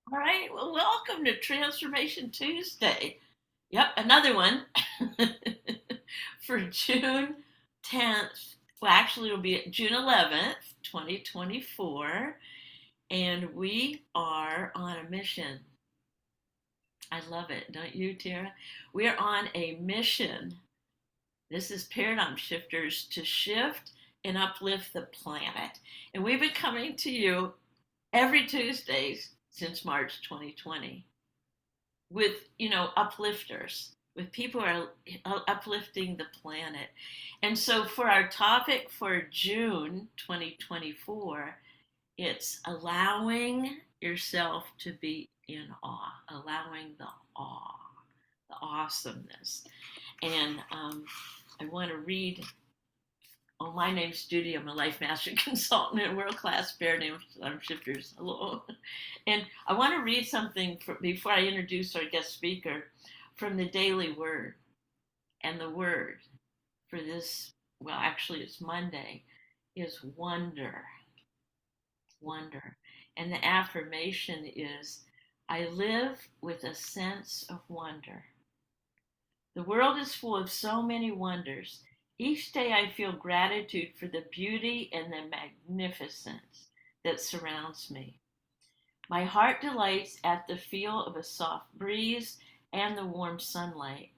All right. Well, welcome to Transformation Tuesday. Yep, another one for June 10th. Well, actually, it'll be June 11th, 2024. And we are on a mission. I love it, don't you, Tara? We are on a mission. This is Paradigm Shifters to shift and uplift the planet. And we've been coming to you every Tuesdays since March 2020 with uplifters, with people who are uplifting the planet. And so for our topic for June 2024, it's allowing yourself to be in awe, allowing the awe, the awesomeness. And I want to read. Oh, my name's Judy. I'm a life master consultant and world class paradigm shifters. Hello. And I want to read something before I introduce our guest speaker from the Daily Word. And the word for this, well, actually, it's Monday, is wonder. Wonder. And the affirmation is I live with a sense of wonder. The world is full of so many wonders. Each day I feel gratitude for the beauty and the magnificence that surrounds me. My heart delights at the feel of a soft breeze and the warm sunlight.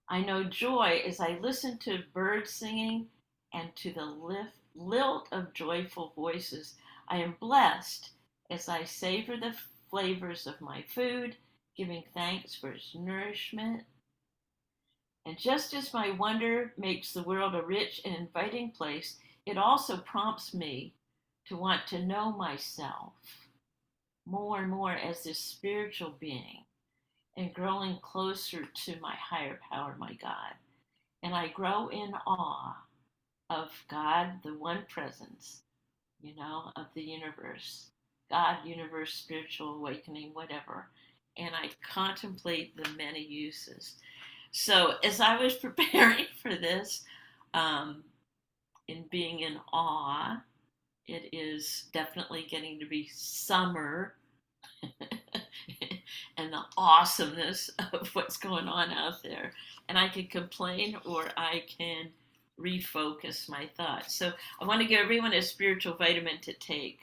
I know joy as I listen to birds singing and to the lilt of joyful voices. I am blessed as I savor the flavors of my food, giving thanks for its nourishment. And just as my wonder makes the world a rich and inviting place, it also prompts me to want to know myself more and more as this spiritual being and growing closer to my higher power, my God. And I grow in awe of God, the one presence, of the universe, God, universe, spiritual awakening, whatever. And I contemplate the many uses. So as I was preparing for this, in being in awe, it is definitely getting to be summer and the awesomeness of what's going on out there. And I can complain or I can refocus my thoughts. So I want to give everyone a spiritual vitamin to take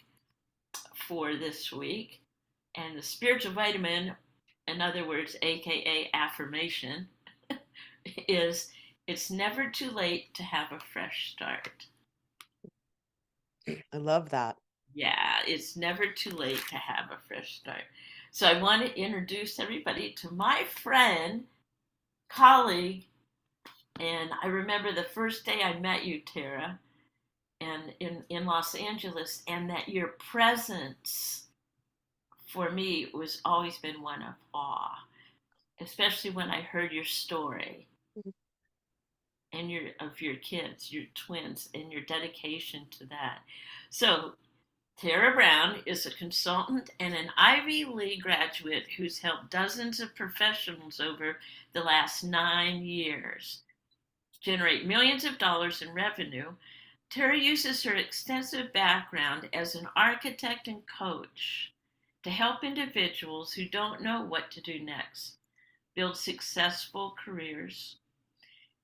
for this week. And the spiritual vitamin, in other words, AKA affirmation, is it's never too late to have a fresh start. I love that. Yeah, it's never too late to have a fresh start. So I want to introduce everybody to my friend, colleague, and I remember the first day I met you, Tara, and in Los Angeles, and that your presence for me was always been one of awe, especially when I heard your story and your kids, your twins, and your dedication to that. So Tara Brown is a consultant and an Ivy League graduate who's helped dozens of professionals over the last 9 years generate millions of dollars in revenue. Tara uses her extensive background as an architect and coach to help individuals who don't know what to do next build successful careers,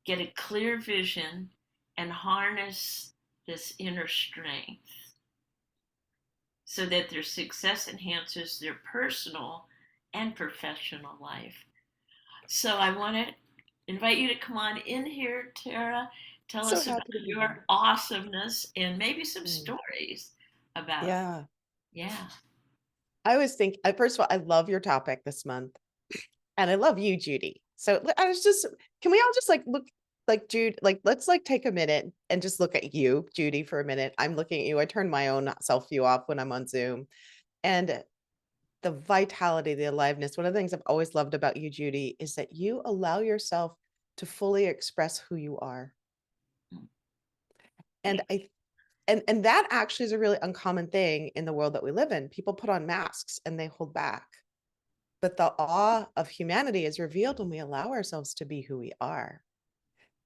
get a clear vision, and harness this inner strength so that their success enhances their personal and professional life. So I want to invite you to come on in here, Tara. Tell So us about happy to be your here. awesomeness and maybe some Mm. stories about, Yeah. yeah. I always think, first of all, I love your topic this month and I love you, Judy. So I was just, can we all just like look like Jude, like let's like take a minute and just look at you, Judy, for a minute. I'm looking at you. I turn my own self view off when I'm on Zoom. And the vitality, the aliveness, one of the things I've always loved about you, Judy, is that you allow yourself to fully express who you are. And Thank and that actually is a really uncommon thing in the world that we live in. People put on masks and they hold back. But the awe of humanity is revealed when we allow ourselves to be who we are.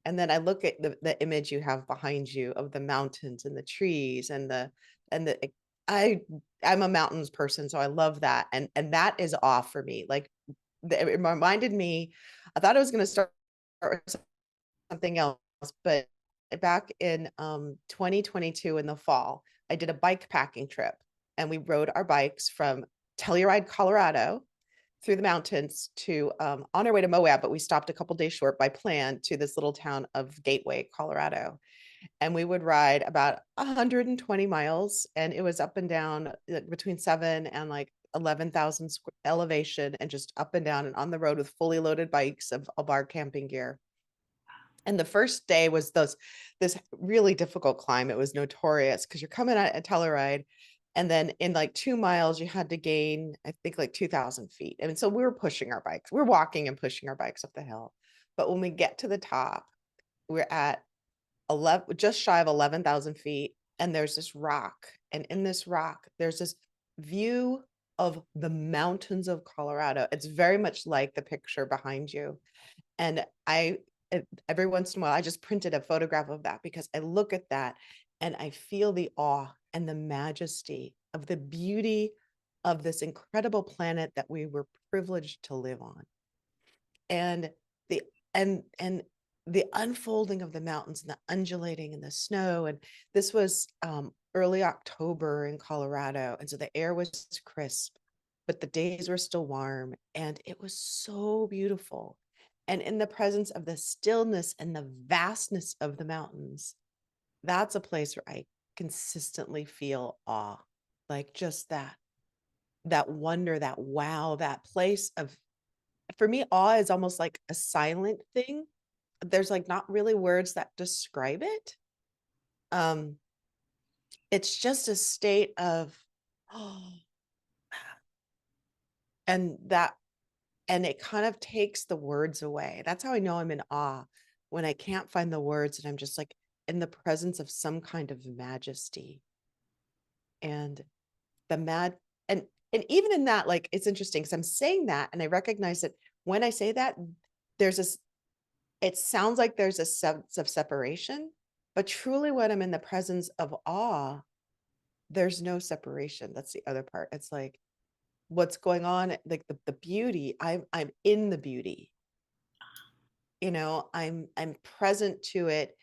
And then I look at the image you have behind you of the mountains and the trees and the I'm a mountains person, so I love that. And that is off for me. Like it reminded me, I thought I was going to start with something else, but back in 2022 in the fall, I did a bike packing trip and we rode our bikes from Telluride, Colorado through the mountains to on our way to Moab, but we stopped a couple days short by plan to this little town of Gateway, Colorado. And we would ride about 120 miles, and it was up and down between 7 and like 11,000 elevation, and just up and down and on the road with fully loaded bikes of our camping gear. And the first day was this really difficult climb. It was notorious because you're coming out at Telluride, and then in like 2 miles, you had to gain, I think, like 2,000 feet. And so we were pushing our bikes. We're walking and pushing our bikes up the hill. But when we get to the top, we're at 11, just shy of 11,000 feet. And there's this rock. And in this rock, there's this view of the mountains of Colorado. It's very much like the picture behind you. And every once in a while, I just printed a photograph of that because I look at that and I feel the awe and the majesty of the beauty of this incredible planet that we were privileged to live on. And the and the unfolding of the mountains and the undulating and the snow. And this was early October in Colorado. And so the air was crisp, but the days were still warm. And it was so beautiful. And in the presence of the stillness and the vastness of the mountains, that's a place where I consistently feel awe, like just that wonder, that wow, that place of, for me, awe is almost like a silent thing. There's like not really words that describe it. It's just a state of, oh, and it kind of takes the words away. That's how I know I'm in awe, when I can't find the words and I'm just like in the presence of some kind of majesty. And and even in that, like, it's interesting because I'm saying that and I recognize that when I say that, there's this, it sounds like there's a sense of separation, but truly when I'm in the presence of awe, there's no separation. That's the other part. It's like what's going on, like the beauty, I'm in the beauty. I'm present to it,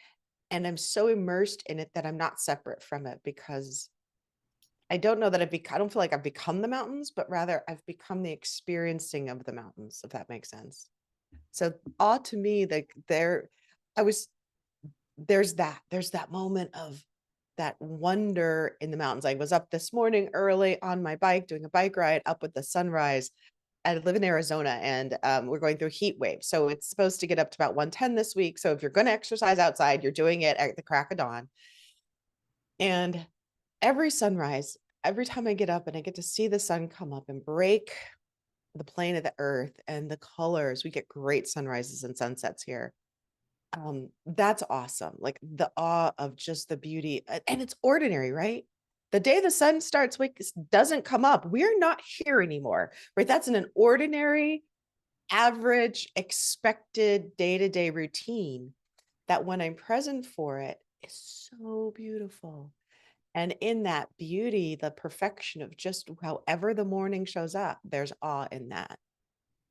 and I'm so immersed in it that I'm not separate from it, because I don't know that I don't feel like I've become the mountains, but rather I've become the experiencing of the mountains, if that makes sense. So awe to me, like I was, there's that moment of that wonder in the mountains. I was up this morning early on my bike, doing a bike ride up with the sunrise. I live in Arizona, and we're going through a heat wave. So it's supposed to get up to about 110 this week. So if you're going to exercise outside, you're doing it at the crack of dawn. And every sunrise, every time I get up and I get to see the sun come up and break the plane of the earth and the colors, we get great sunrises and sunsets here. That's awesome. Like the awe of just the beauty, and it's ordinary, right? The day the sun doesn't come up, we're not here anymore, right? That's in an ordinary, average, expected day-to-day routine that when I'm present for it is so beautiful. And in that beauty, the perfection of just however the morning shows up, there's awe in that.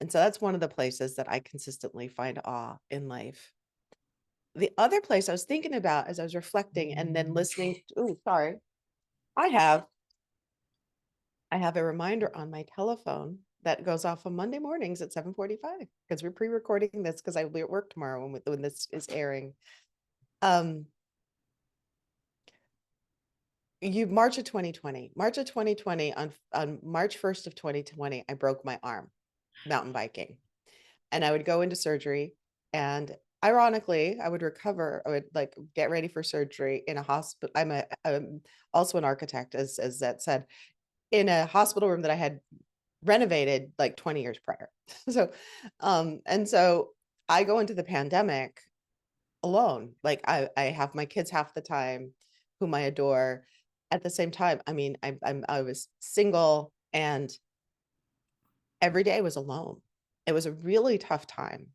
And so that's one of the places that I consistently find awe in life. The other place I was thinking about as I was reflecting and then listening, oh, sorry, I have a reminder on my telephone that goes off on Monday mornings at 7:45, because we're pre-recording this because I'll be at work tomorrow when this is airing. March of 2020, on March 1st of 2020, I broke my arm mountain biking, and I would go into surgery, and ironically, I would recover. I would like get ready for surgery in a hospital. I'm also an architect, as that said, in a hospital room that I had renovated like 20 years prior. So, and so I go into the pandemic alone. Like I have my kids half the time, whom I adore. At the same time, I mean, I was single, and every day was alone. It was a really tough time.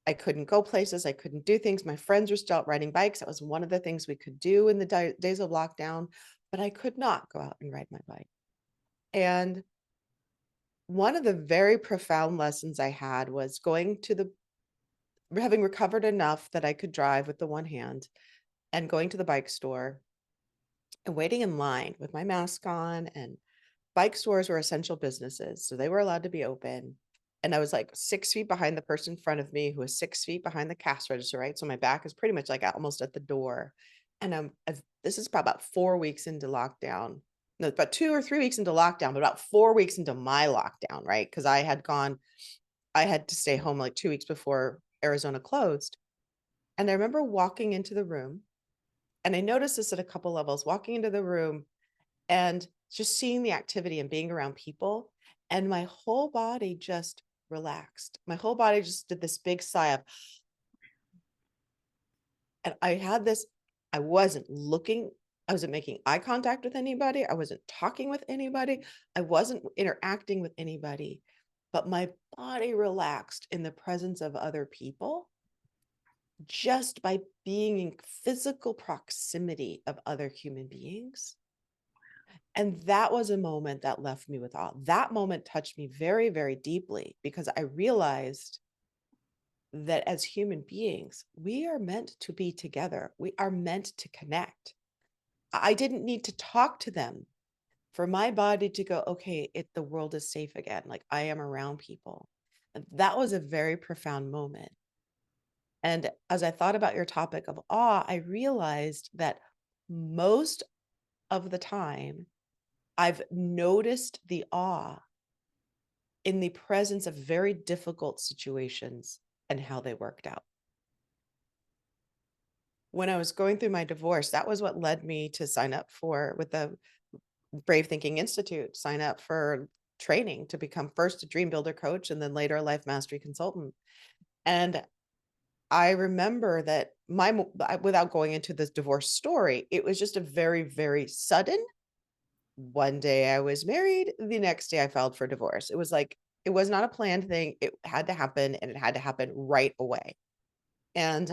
I couldn't go places. I couldn't do things. My friends were still out riding bikes. That was one of the things we could do in the days of lockdown. but I could not go out and ride my bike. And one of the very profound lessons I had was going to the having recovered enough that I could drive with the one hand and going to the bike store and waiting in line with my mask on. And bike stores were essential businesses, so they were allowed to be open. And I was like 6 feet behind the person in front of me who was 6 feet behind the cash register, right? So my back is pretty much like almost at the door. And this is probably about 4 weeks into lockdown. No, about 2 or 3 weeks into lockdown, but about 4 weeks into my lockdown, right? Because I had to stay home like 2 weeks before Arizona closed. And I remember walking into the room, and I noticed this at a couple levels, walking into the room and just seeing the activity and being around people, and my whole body just relaxed. My whole body just did this big sigh of, and I had this, I wasn't looking, I wasn't making eye contact with anybody, I wasn't talking with anybody, I wasn't interacting with anybody, but my body relaxed in the presence of other people just by being in physical proximity of other human beings. And that was a moment that left me with awe. That moment touched me very, very deeply because I realized that as human beings, we are meant to be together. We are meant to connect. I didn't need to talk to them for my body to go, okay, the world is safe again. Like I am around people. And that was a very profound moment. And as I thought about your topic of awe, I realized that most of the time, I've noticed the awe in the presence of very difficult situations and how they worked out. When I was going through my divorce, that was what led me to sign up with the Brave Thinking Institute, sign up for training to become first a dream builder coach and then later a life mastery consultant. And I remember that without going into this divorce story, it was just a very, very sudden. One day I was married, the next day I filed for divorce. It was like, it was not a planned thing. It had to happen and it had to happen right away. And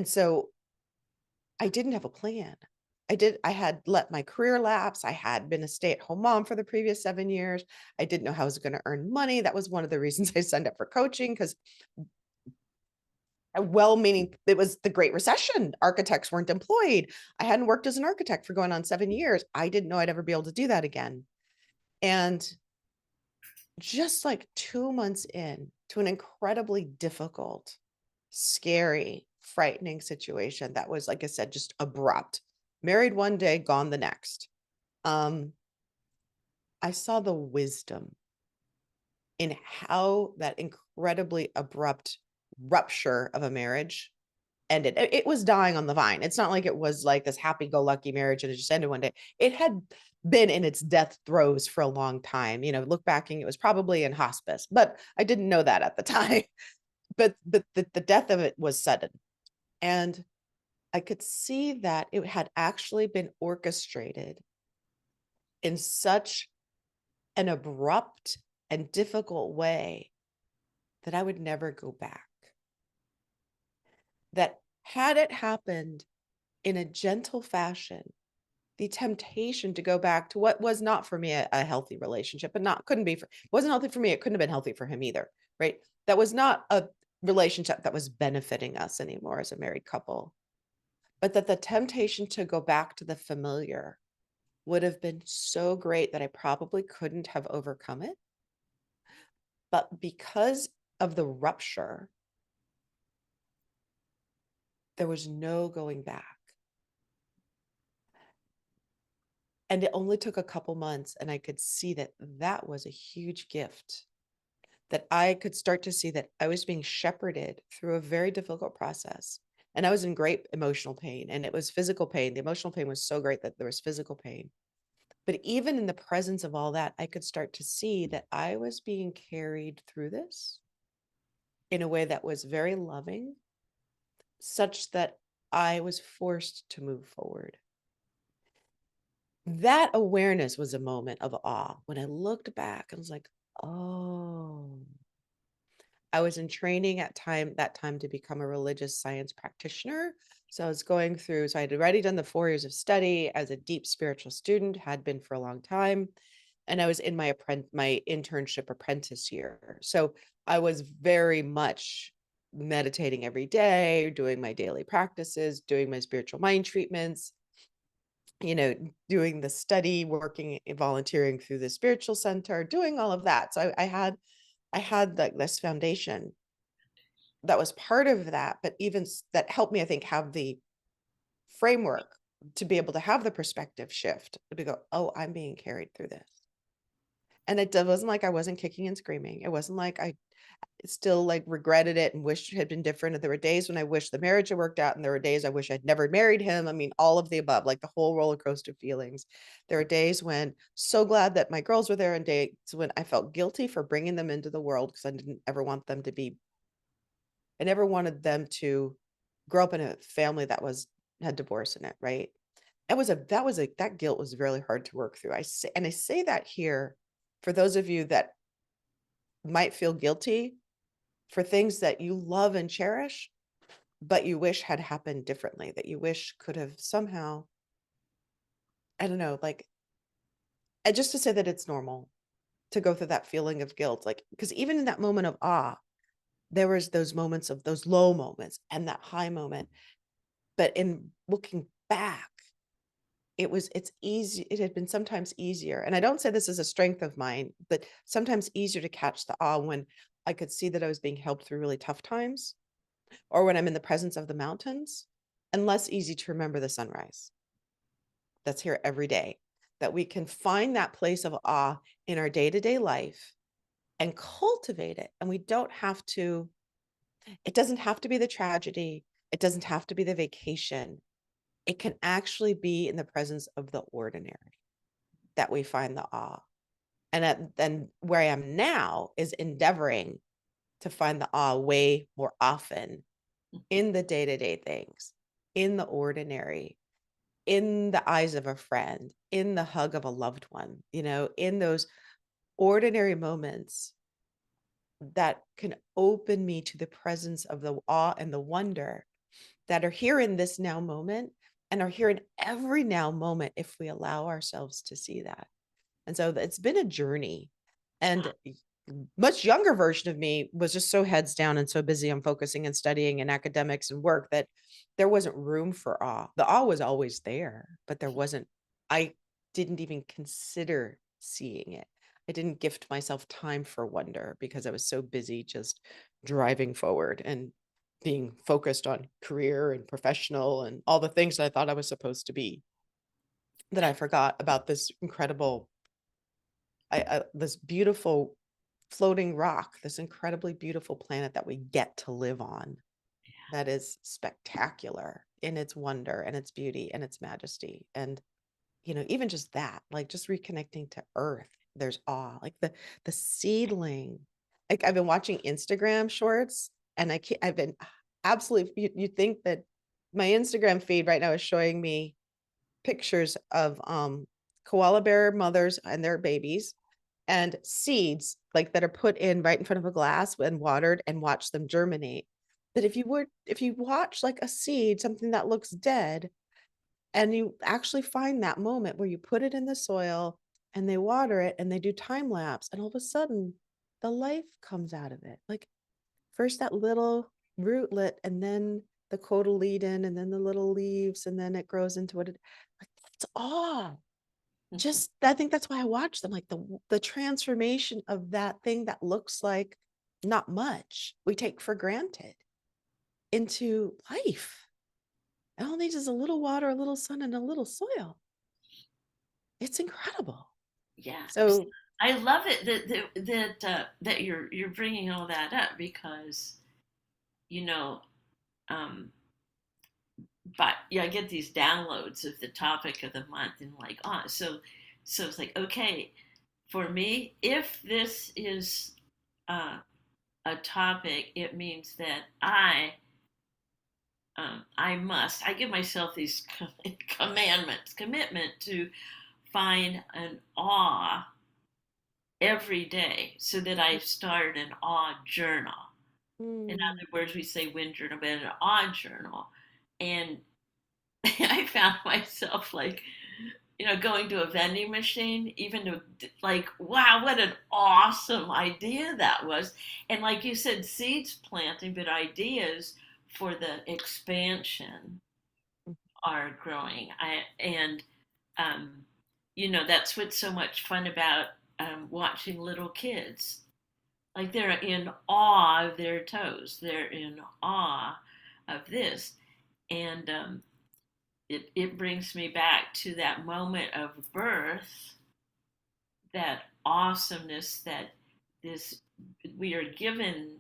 so I didn't have a plan. I had let my career lapse. I had been a stay-at-home mom for the previous 7 years. I didn't know how I was going to earn money. That was one of the reasons I signed up for coaching, because well-meaning, it was the Great Recession. Architects weren't employed. I hadn't worked as an architect for going on 7 years. I didn't know I'd ever be able to do that again. And just like 2 months in to an incredibly difficult, scary, frightening situation that was, like I said, just abrupt. Married one day, gone the next. I saw the wisdom in how that incredibly abrupt rupture of a marriage ended. It was dying on the vine. It's not like it was like this happy-go-lucky marriage and it just ended one day. It had been in its death throes for a long time. Look backing, it was probably in hospice, but I didn't know that at the time. But the death of it was sudden. And I could see that it had actually been orchestrated in such an abrupt and difficult way that I would never go back. That had it happened in a gentle fashion, the temptation to go back to what was not for me a healthy relationship, but wasn't healthy for me. It couldn't have been healthy for him either, right? That was not a relationship that was benefiting us anymore as a married couple, but that the temptation to go back to the familiar would have been so great that I probably couldn't have overcome it. But because of the rupture, there was no going back. And it only took a couple months, and I could see that that was a huge gift, that I could start to see that I was being shepherded through a very difficult process. And I was in great emotional pain, and it was physical pain. The emotional pain was so great that there was physical pain. But even in the presence of all that, I could start to see that I was being carried through this in a way that was very loving, such that I was forced to move forward. That awareness was a moment of awe. When I looked back, I was like, oh, I was in training that time to become a religious science practitioner. So I was going through, so I had already done the 4 years of study as a deep spiritual student, had been for a long time. And I was in my internship apprentice year. So I was very much meditating every day, doing my daily practices, doing my spiritual mind treatments, you know, doing the study, working, volunteering through the spiritual center, doing all of that. So I had like this foundation that was part of that, but that helped me, I think, have the framework to be able to have the perspective shift to go, oh, I'm being carried through this. And wasn't like I wasn't kicking and screaming. It wasn't like I still like regretted it and wished it had been different. And there were days when I wish the marriage had worked out, and there were days I wish I'd never married him. I mean, all of the above, like the whole roller coaster of feelings. There were days when so glad that my girls were there, and days when I felt guilty for bringing them into the world because I didn't ever want them to be. I never wanted them to grow up in a family that had divorce in it, right? That guilt was really hard to work through. I say that here for those of you that might feel guilty for things that you love and cherish, but you wish had happened differently, that you wish could have somehow, I don't know, like, and just to say that it's normal to go through that feeling of guilt, like, because even in that moment of awe, there was those moments of those low moments and that high moment. But in looking back, it's easy. It had been sometimes easier. And I don't say this as a strength of mine, but sometimes easier to catch the awe when I could see that I was being helped through really tough times, or when I'm in the presence of the mountains, and less easy to remember the sunrise that's here every day. That we can find that place of awe in our day-to-day life and cultivate it. And it doesn't have to be the tragedy. It doesn't have to be the vacation. It can actually be in the presence of the ordinary that we find the awe. And where I am now is endeavoring to find the awe way more often in the day-to-day things, in the ordinary, in the eyes of a friend, in the hug of a loved one, in those ordinary moments that can open me to the presence of the awe and the wonder that are here in this now moment and are here in every now moment if we allow ourselves to see that. And so it's been a journey. And much younger version of me was just so heads down and so busy on focusing and studying and academics and work that there wasn't room for awe. The awe was always there, but I didn't even consider seeing it. I didn't gift myself time for wonder because I was so busy just driving forward and being focused on career and professional and all the things that I thought I was supposed to be, that I forgot about this incredible, this beautiful floating rock, this incredibly beautiful planet that we get to live on, that is spectacular in its wonder and its beauty and its majesty. And, even just that, like just reconnecting to earth, there's awe, like the seedling. Like I've been watching Instagram shorts, and I've been absolutely, you think that my Instagram feed right now is showing me pictures of koala bear mothers and their babies and seeds like that are put in right in front of a glass and watered and watch them germinate. That if you watch like a seed, something that looks dead, and you actually find that moment where you put it in the soil and they water it and they do time lapse, and all of a sudden the life comes out of it. Like first that little rootlet, and then the cotyledon, and then the little leaves, and then it grows into what it, like, that's awe. Just, I think that's why I watch them, like the transformation of that thing that looks like not much we take for granted into life. And all it needs is a little water, a little sun, and a little soil. It's incredible. Yeah, So I love it that you're bringing all that up because you know, um, but yeah, I get these downloads of the topic of the month and like, so it's like, okay, for me, if this is uh, a topic, it means that I give myself these commandments, commitment to find an awe every day so that I start an awe journal. In mm, other words, we say wind journal, but an awe journal. And I found myself like, going to a vending machine, even to like, wow, what an awesome idea that was. And like you said, seeds planting, but ideas for the expansion are growing. Um, that's what's so much fun about watching little kids. Like they're in awe of their toes. They're in awe of this. And it brings me back to that moment of birth, that awesomeness that this we are given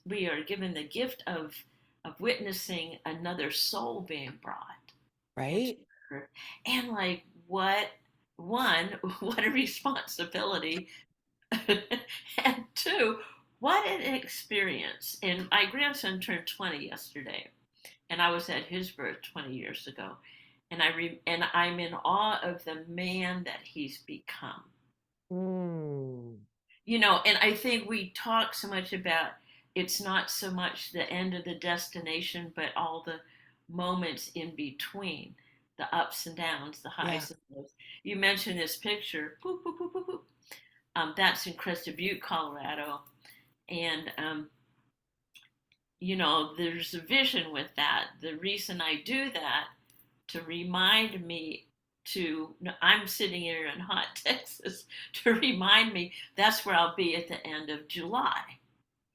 we are given the gift of witnessing another soul being brought into Right? earth. And like what one, what a responsibility. And two, what an experience. And my grandson turned 20 yesterday, and I was at his birth 20 years ago. And I'm in awe of the man that he's become. Mm. And I think we talk so much about it's not so much the end of the destination, but all the moments in between, the ups and downs, the Yeah. highs and lows. You mentioned this picture, boop, boop, boop, boop, boop. That's in Crested Butte, Colorado. And, there's a vision with that. The reason I do that to remind me to, I'm sitting here in hot Texas, to remind me that's where I'll be at the end of July.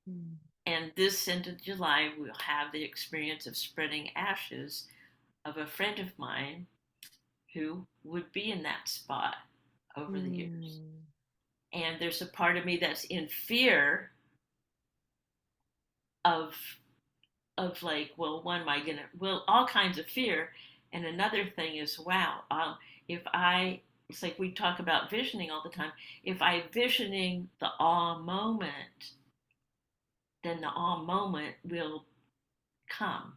Mm. And this end of July, we'll have the experience of spreading ashes of a friend of mine who would be in that spot over the years. Mm. And there's a part of me that's in fear of like, well, one, am I gonna, well, all kinds of fear. And another thing is, wow, if I, it's like we talk about visioning all the time. If I visioning the awe moment, then the awe moment will come.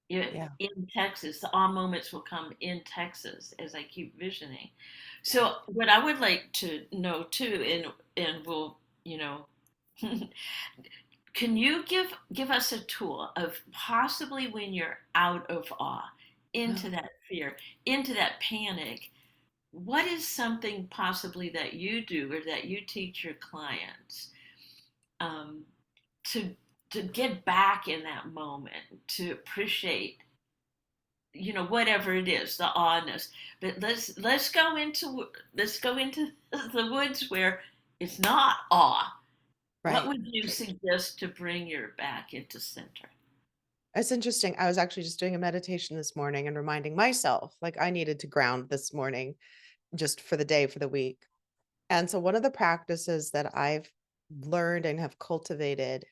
Yeah. In Texas, the awe moments will come in Texas as I keep visioning. So what I would like to know too, and we'll, can you give us a tool of possibly when you're out of awe, into Yeah. that fear, into that panic? What is something possibly that you do or that you teach your clients um, to get back in that moment, to appreciate, whatever it is, the awness. But let's go into the woods where it's not awe. What Right. would you suggest to bring your back into center? It's interesting. I was actually just doing a meditation this morning and reminding myself, like I needed to ground this morning just for the day, for the week. And so one of the practices that I've learned and have cultivated,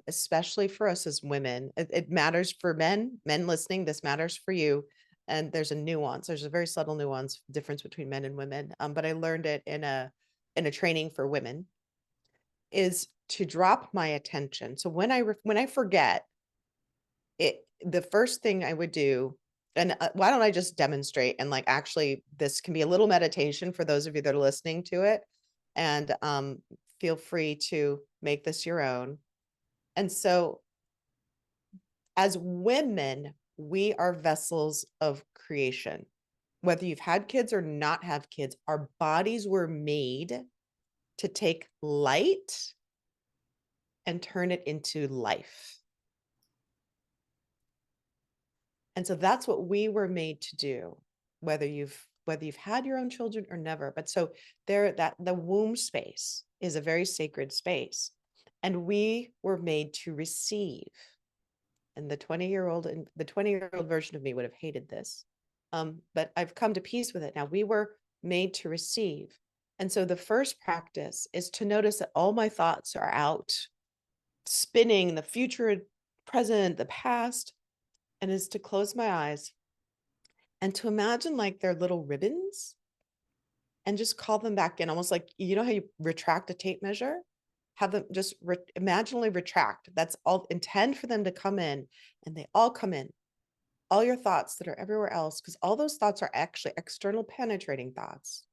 especially for us as women, it matters for men listening, this matters for you. And there's a nuance, there's a very subtle nuance difference between men and women. But I learned it in a training for women, is to drop my attention. So when I forget, the first thing I would do, and why don't I just demonstrate, and like actually this can be a little meditation for those of you that are listening to it, and feel free to make this your own. And so as women, we are vessels of creation. Whether you've had kids or not have kids, our bodies were made to take light and turn it into life. And so that's what we were made to do, whether you've had your own children or never. But so there, that the womb space is a very sacred space. And we were made to receive. And the 20-year-old version of me would have hated this. But I've come to peace with it now. We were made to receive. And so the first practice is to notice that all my thoughts are out, spinning the future, present, the past, and is to close my eyes and to imagine like they're little ribbons and just call them back in, almost like, you know how you retract a tape measure? Have them just imaginally retract. That's all. Intend for them to come in, and they all come in. All your thoughts that are everywhere else, because all those thoughts are actually external penetrating thoughts.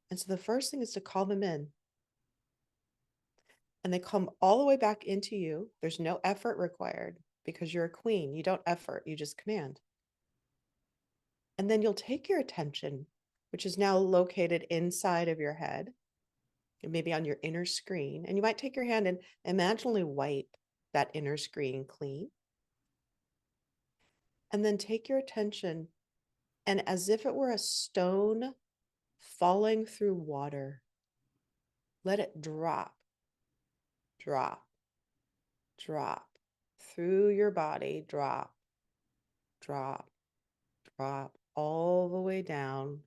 And so the first thing is to call them in, and they come all the way back into you. There's no effort required because you're a queen. You don't effort, you just command. And then you'll take your attention, which is now located inside of your head, and maybe on your inner screen. And you might take your hand and imaginally wipe that inner screen clean. And then take your attention, and as if it were a stone falling through water, let it drop, drop, drop through your body, drop, drop, drop all the way down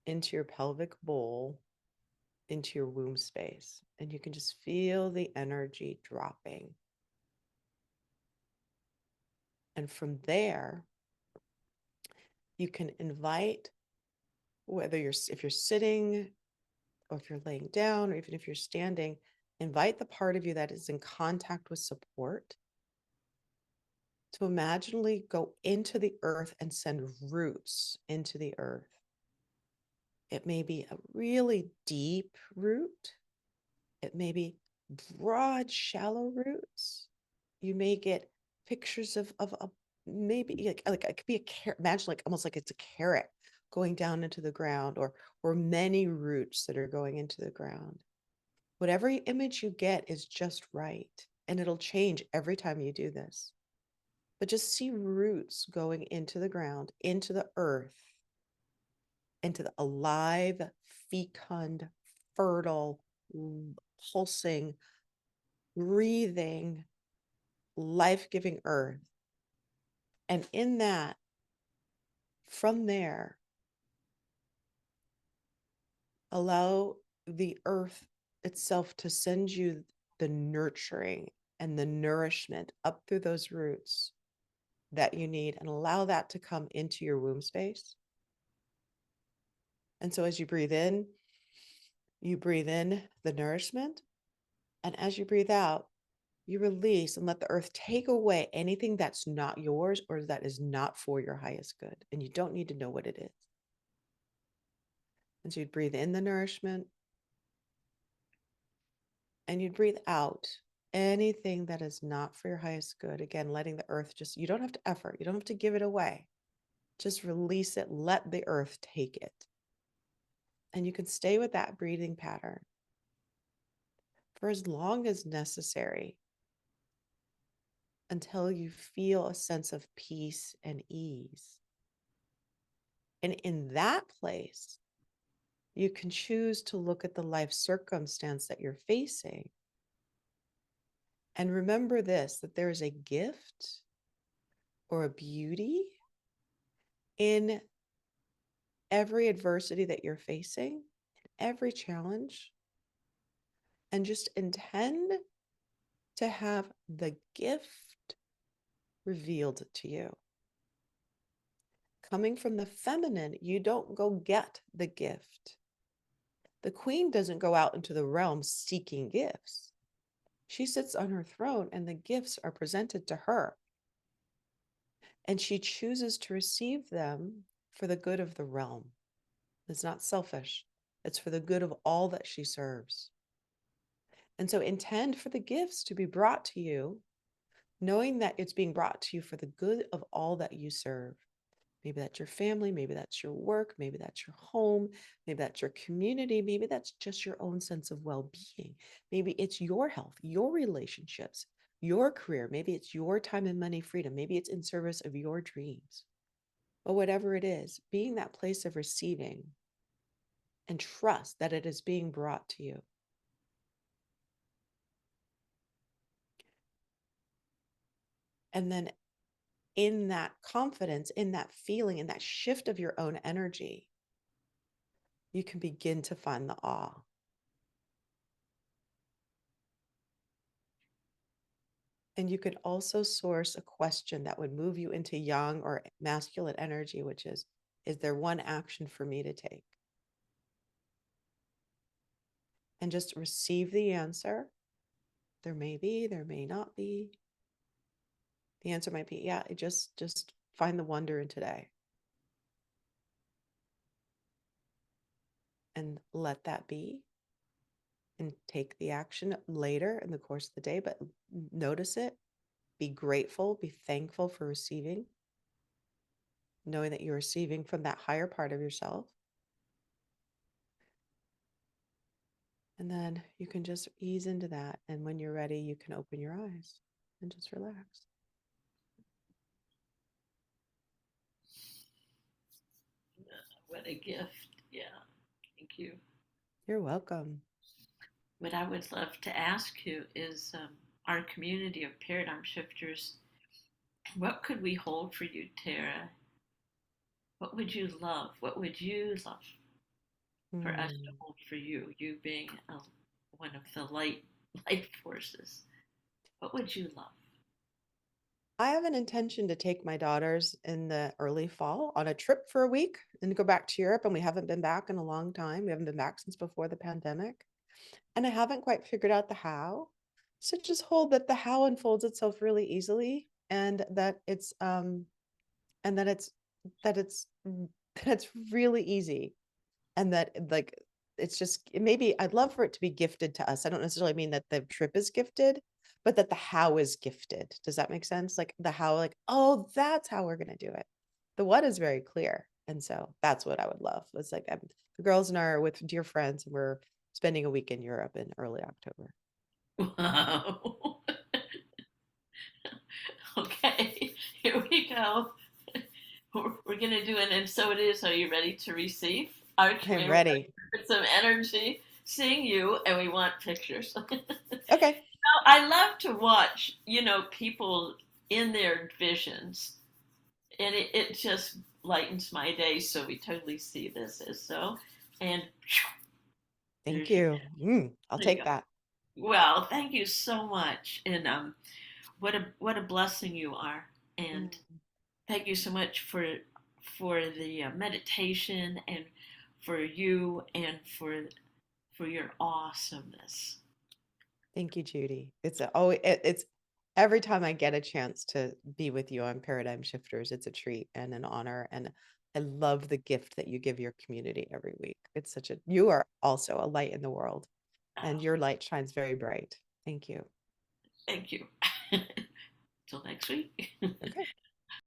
into your pelvic bowl, into your womb space. And you can just feel the energy dropping. And from there, you can invite, whether if you're sitting or if you're laying down, or even if you're standing, invite the part of you that is in contact with support to imaginally go into the earth and send roots into the earth. It may be a really deep root. It may be broad, shallow roots. You may get pictures of maybe like it could be a carrot. Imagine like almost like it's a carrot going down into the ground, or many roots that are going into the ground. Whatever image you get is just right, and it'll change every time you do this. But just see roots going into the ground, into the earth, into the alive, fecund, fertile, pulsing, breathing, life-giving earth. And in that, from there, allow the earth itself to send you the nurturing and the nourishment up through those roots that you need, and allow that to come into your womb space. And so as you breathe in the nourishment. And as you breathe out, you release and let the earth take away anything that's not yours or that is not for your highest good. And you don't need to know what it is. And so you'd breathe in the nourishment, and you'd breathe out anything that is not for your highest good. Again, letting the earth just, you don't have to effort, you don't have to give it away. Just release it, let the earth take it. And you can stay with that breathing pattern for as long as necessary until you feel a sense of peace and ease. And in that place, you can choose to look at the life circumstance that you're facing. And remember this, that there is a gift or a beauty in every adversity that you're facing, every challenge. And just intend to have the gift revealed to you. Coming from the feminine, you don't go get the gift. The queen doesn't go out into the realm seeking gifts. She sits on her throne and the gifts are presented to her. And she chooses to receive them for the good of the realm. It's not selfish. It's for the good of all that she serves. And so intend for the gifts to be brought to you, knowing that it's being brought to you for the good of all that you serve. Maybe that's your family, maybe that's your work, maybe that's your home, maybe that's your community, maybe that's just your own sense of well-being. Maybe it's your health, your relationships, your career, maybe it's your time and money freedom, maybe it's in service of your dreams. But whatever it is, being that place of receiving and trust that it is being brought to you. And then in that confidence, in that feeling, in that shift of your own energy, you can begin to find the awe. And you could also source a question that would move you into yang or masculine energy, which is there one action for me to take? And just receive the answer. There may be, there may not be. The answer might be, yeah, just find the wonder in today. And let that be. And take the action later in the course of the day, but notice it. Be grateful, be thankful for receiving. knowing that you're receiving from that higher part of yourself. And then you can just ease into that. And when you're ready, you can open your eyes and just relax. What a gift. Yeah. Thank you. You're welcome. What I would love to ask you is our community of paradigm shifters, what could we hold for you, Tara? What would you love? What would you love for us to Mm. hold for you? You being one of the light forces. What would you love? I have an intention to take my daughters in the early fall on a trip for a week and go back to Europe. And we haven't been back in a long time. We haven't been back since before the pandemic. And I haven't quite figured out the how. So just hold that the how unfolds itself really easily and that it's and that it's that it's really easy and that like it's just maybe I'd love for it to be gifted to us. I don't necessarily mean that the trip is gifted, but that the how is gifted. Does that make sense? Like the how, like, oh, that's how we're gonna do it. The what is very clear. And so that's what I would love. It's like the girls and I are with dear friends and we're spending a week in Europe in early October. Wow. Okay, here we go. We're going to do an and so it is. Are you ready to receive? Our I'm community ready. with some energy, seeing you, and we want pictures. Okay. I love to watch, people in their visions, and it just lightens my day. So we totally see this as so. And Thank there's your, you. I'll there you take go. that. Well, thank you so much. And what a blessing you are. And Mm. thank you so much for the meditation and for you and for your awesomeness. Thank you, Judy. It's every time I get a chance to be with you on Paradigm Shifters, it's a treat and an honor. And I love the gift that you give your community every week. You are also a light in the world and Oh, your light shines very bright. Thank you. thank you. Till next week. Okay.